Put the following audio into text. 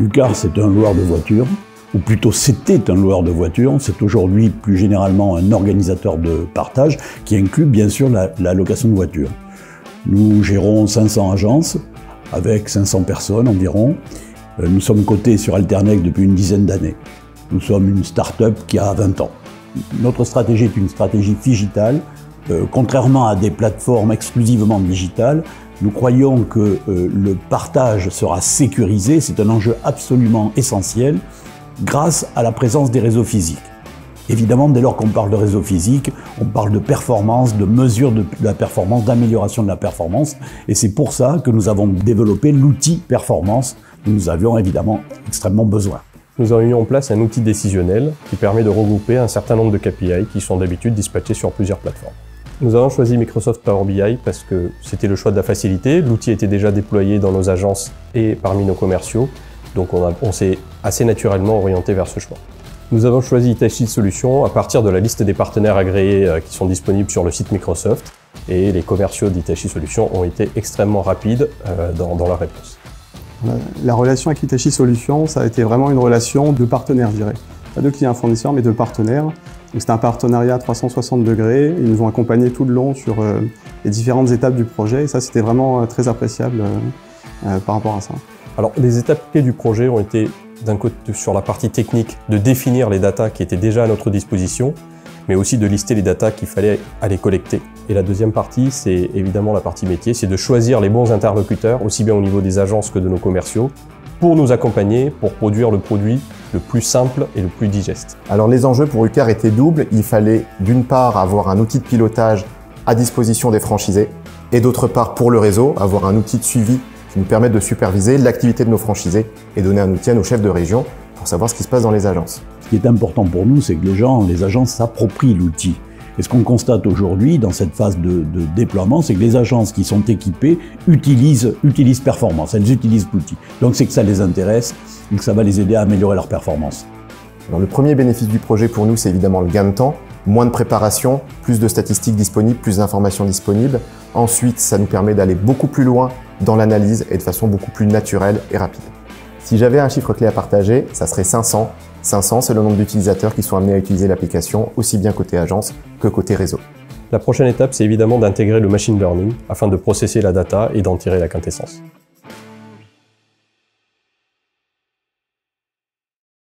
UCAR, c'est un loueur de voitures, ou plutôt c'était un loueur de voitures, c'est aujourd'hui plus généralement un organisateur de partage qui inclut bien sûr la location de voitures. Nous gérons 500 agences avec 500 personnes environ. Nous sommes cotés sur Alternex depuis une dizaine d'années. Nous sommes une start-up qui a 20 ans. Notre stratégie est une stratégie digitale. Contrairement à des plateformes exclusivement digitales, nous croyons que le partage sera sécurisé, c'est un enjeu absolument essentiel, grâce à la présence des réseaux physiques. Évidemment, dès lors qu'on parle de réseau physique, on parle de performance, de mesure de la performance, d'amélioration de la performance, et c'est pour ça que nous avons développé l'outil performance dont nous avions évidemment extrêmement besoin. Nous avons mis en place un outil décisionnel qui permet de regrouper un certain nombre de KPI qui sont d'habitude dispatchés sur plusieurs plateformes. Nous avons choisi Microsoft Power BI parce que c'était le choix de la facilité, l'outil était déjà déployé dans nos agences et parmi nos commerciaux, donc on s'est assez naturellement orienté vers ce choix. Nous avons choisi Hitachi Solutions à partir de la liste des partenaires agréés qui sont disponibles sur le site Microsoft, et les commerciaux d'Hitachi Solutions ont été extrêmement rapides dans leur réponse. La relation avec Hitachi Solutions, ça a été vraiment une relation de partenaire, je dirais. Pas de client fournisseur, mais de partenaire. C'était un partenariat à 360 degrés. Ils nous ont accompagnés tout le long sur les différentes étapes du projet. Et ça, c'était vraiment très appréciable par rapport à ça. Alors, les étapes clés du projet ont été, d'un côté, sur la partie technique, de définir les datas qui étaient déjà à notre disposition, mais aussi de lister les datas qu'il fallait aller collecter. Et la deuxième partie, c'est évidemment la partie métier, c'est de choisir les bons interlocuteurs, aussi bien au niveau des agences que de nos commerciaux, pour nous accompagner, pour produire le produit le plus simple et le plus digeste. Alors les enjeux pour UCAR étaient doubles. Il fallait d'une part avoir un outil de pilotage à disposition des franchisés, et d'autre part pour le réseau, avoir un outil de suivi qui nous permette de superviser l'activité de nos franchisés et donner un outil à nos chefs de région pour savoir ce qui se passe dans les agences. Ce qui est important pour nous, c'est que les agences s'approprient l'outil. Et ce qu'on constate aujourd'hui dans cette phase de déploiement, c'est que les agences qui sont équipées utilisent performance, elles utilisent l'outil. Donc c'est que ça les intéresse et que ça va les aider à améliorer leur performance. Alors, le premier bénéfice du projet pour nous, c'est évidemment le gain de temps, moins de préparation, plus de statistiques disponibles, plus d'informations disponibles. Ensuite, ça nous permet d'aller beaucoup plus loin dans l'analyse et de façon beaucoup plus naturelle et rapide. Si j'avais un chiffre clé à partager, ça serait 500. 500, c'est le nombre d'utilisateurs qui sont amenés à utiliser l'application, aussi bien côté agence que côté réseau. La prochaine étape, c'est évidemment d'intégrer le machine learning afin de processer la data et d'en tirer la quintessence.